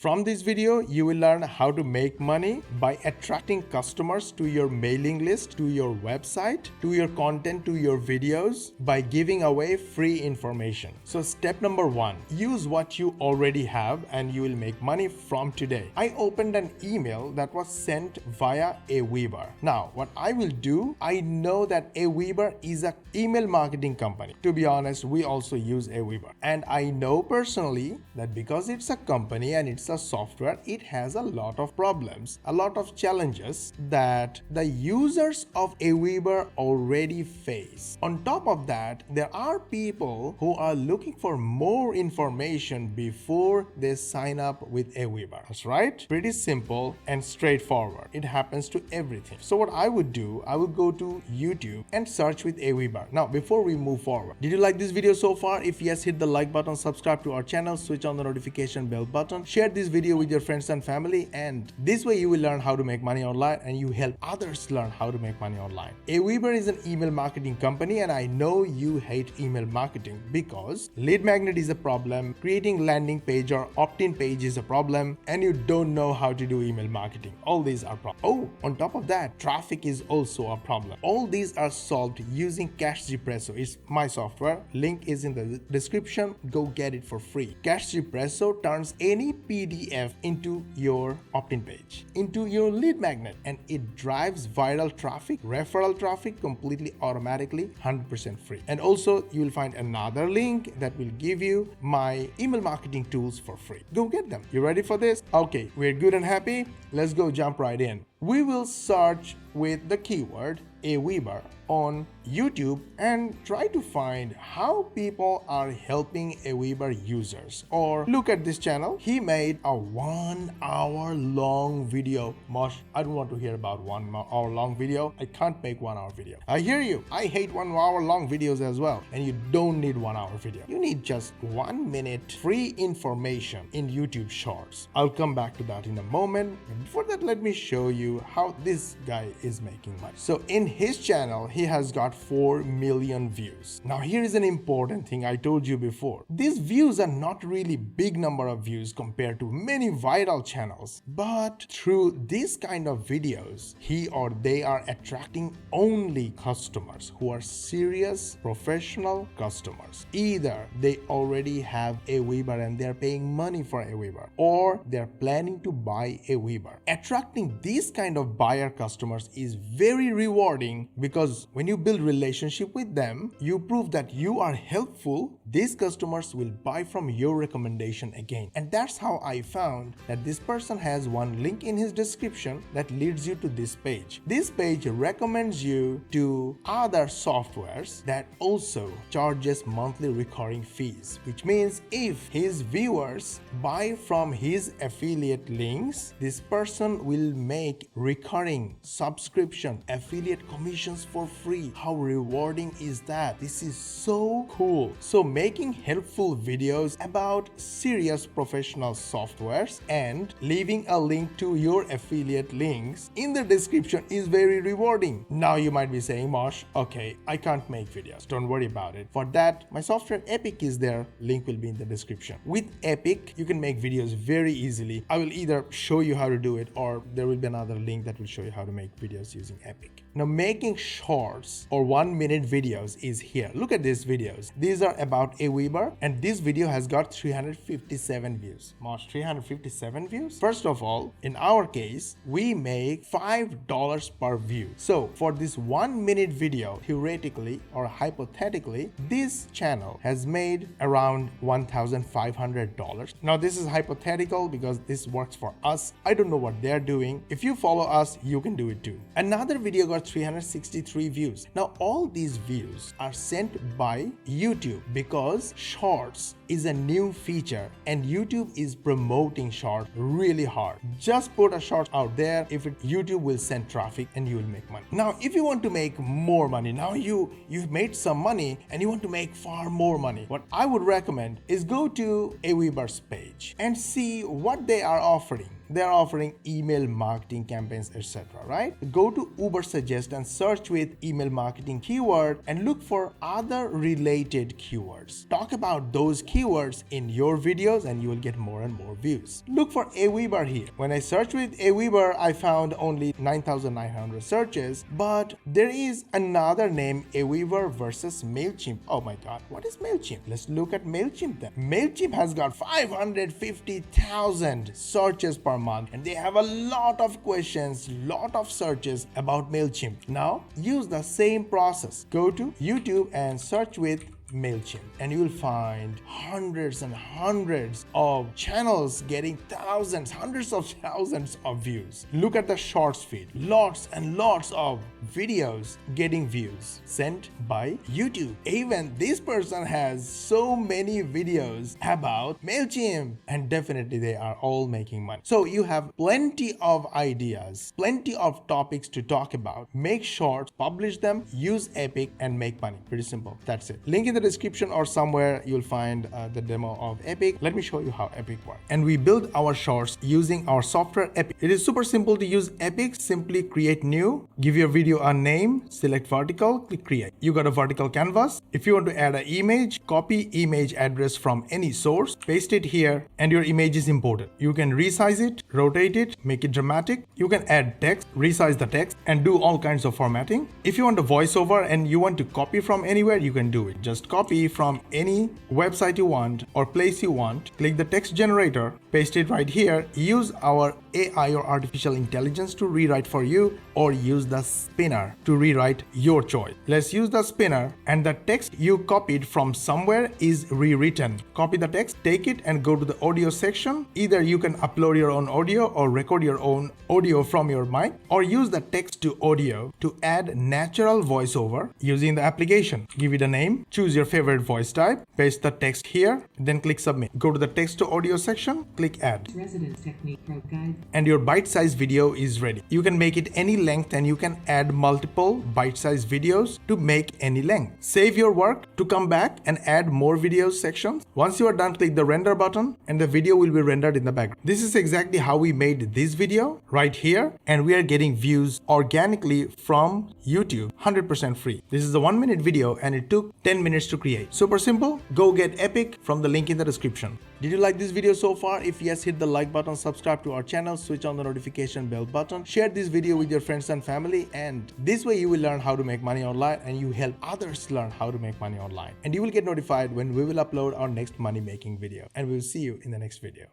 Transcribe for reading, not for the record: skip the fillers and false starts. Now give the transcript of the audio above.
From this video, you will learn how to make money by attracting customers to your mailing list, to your website, to your content, to your videos by giving away free information. So step number 1, use what you already have and you will make money from today. I opened an email that was sent via Aweber. Now, what I will do, I know that Aweber is an email marketing company. To be honest, we also use Aweber. And I know personally that because it's a company and it's a software, it has a lot of problems, a lot of challenges that the users of Aweber already face. On top of that, there are people who are looking for more information before they sign up with Aweber. That's right. Pretty simple and straightforward. It happens to everything. So what I would do, I would go to YouTube and search with Aweber. Now, before we move forward, did you like this video so far? If yes, hit the like button, subscribe to our channel, switch on the notification bell button, share this video with your friends and family, and this way you will learn how to make money online and you help others learn how to make money online. Aweber is an email marketing company, and I know you hate email marketing because lead magnet is a problem, creating landing page or opt-in page is a problem, and you don't know how to do email marketing. All these are problems. Oh, on top of that, traffic is also a problem. All these are solved using CashGpresso. It's my software. Link is in the description. Go get it for free. CashGpresso turns any PDF into your opt-in page, into your lead magnet, and it drives viral traffic, referral traffic completely automatically, 100% free. And also you will find another link that will give you my email marketing tools for free. Go get them. You ready for this? Okay, we're good and happy. Let's go jump right in. We will search with the keyword Aweber on YouTube and try to find how people are helping Aweber users. Or look at this channel. He made a 1 hour long video. Mosh, I don't want to hear about 1 hour long video. I can't make 1 hour video. I hear you. I hate 1 hour long videos as well. And you don't need 1 hour video. You need just 1 minute free information in YouTube Shorts. I'll come back to that in a moment. Before that, let me show you how this guy is making money. So in his channel, he has got 4 million views. Now here is an important thing I told you before. These views are not really big number of views compared to many viral channels, but through this kind of videos, he or they are attracting only customers who are serious professional customers. Either they already have Aweber and they're paying money for Aweber, or they're planning to buy Aweber. Attracting these kind of buyer customers is very rewarding because when you build relationship with them, you prove that you are helpful. These customers will buy from your recommendation again. And that's how I found that this person has one link in his description that leads you to this page. This page recommends you to other softwares that also charges monthly recurring fees, which means if his viewers buy from his affiliate links, this person will make recurring subscription affiliate commissions for free. How rewarding is that? This is so cool. So making helpful videos about serious professional softwares and leaving a link to your affiliate links in the description is very rewarding. Now you might be saying, Mosh, okay, I can't make videos. Don't worry about it. For that, my software Epic is there. Link will be in the description. With Epic, you can make videos very easily. I will either show you how to do it or there will be another link that will show you how to make videos using Epic. Now making shorts or 1 minute videos is here. Look at these videos. These are about Aweber and this video has got 357 views. Mosh, 357 views? First of all, in our case, we make $5 per view. So for this 1 minute video, theoretically or hypothetically, this channel has made around $1,500. Now this is hypothetical because this works for us. I don't know what they're doing. If you follow us, you can do it too. Another video got 363 views. Now all these views are sent by YouTube because Shorts is a new feature and YouTube is promoting Shorts really hard. Just put a short out there, YouTube will send traffic and you will make money. Now if you want to make more money, now you've made some money and you want to make far more money, what I would recommend is go to Aweber's page and see what they are offering. They're offering email marketing campaigns, etc. Right? Go to Uber Suggest and search with email marketing keyword and look for other related keywords. Talk about those keywords in your videos and you will get more and more views. Look for Aweber here. When I searched with Aweber, I found only 9,900 searches, but there is another name, Aweber versus MailChimp. Oh my god, what is MailChimp? Let's look at MailChimp then. MailChimp has got 550,000 searches per month and they have a lot of questions, lot of searches about MailChimp. Now use the same process. Go to YouTube and search with MailChimp and you will find hundreds and hundreds of channels getting thousands, hundreds of thousands of views. Look at the shorts feed, lots and lots of videos getting views sent by YouTube. Even this person has so many videos about MailChimp and definitely they are all making money. So you have plenty of ideas, plenty of topics to talk about. Make shorts, publish them, use Epic and make money. Pretty simple. That's it. Link in the description or somewhere you'll find the demo of Epic. Let me show you how Epic works. And we build our shorts using our software Epic. It is super simple to use Epic. Simply create new, give your video a name, select vertical, click create. You got a vertical canvas. If you want to add an image, copy image address from any source, paste it here and your image is imported. You can resize it, rotate it, make it dramatic. You can add text, resize the text and do all kinds of formatting. If you want a voiceover and you want to copy from anywhere, you can do it. Just copy from any website you want or place you want, click the text generator, paste it right here, use our AI or artificial intelligence to rewrite for you or use the spinner to rewrite your choice. Let's use the spinner and the text you copied from somewhere is rewritten. Copy the text, take it and go to the audio section. Either you can upload your own audio or record your own audio from your mic or use the text to audio to add natural voiceover using the application. Give it a name, choose your favorite voice type, paste the text here, then click submit. Go to the text to audio section, click add. Residence Technique Pro Guide. And your bite-sized video is ready. You can make it any length and you can add multiple bite-sized videos to make any length. Save your work to come back and add more videos sections. Once you are done, click the render button and the video will be rendered in the background. This is exactly how we made this video right here and we are getting views organically from YouTube 100% free. This is a 1-minute video and it took 10 minutes to create. Super simple. Go get Epic from the link in the description. Did you like this video so far? If yes, hit the like button, subscribe to our channel, switch on the notification bell button, share this video with your friends and family, and this way you will learn how to make money online and you help others learn how to make money online. And you will get notified when we will upload our next money making video. And we will see you in the next video.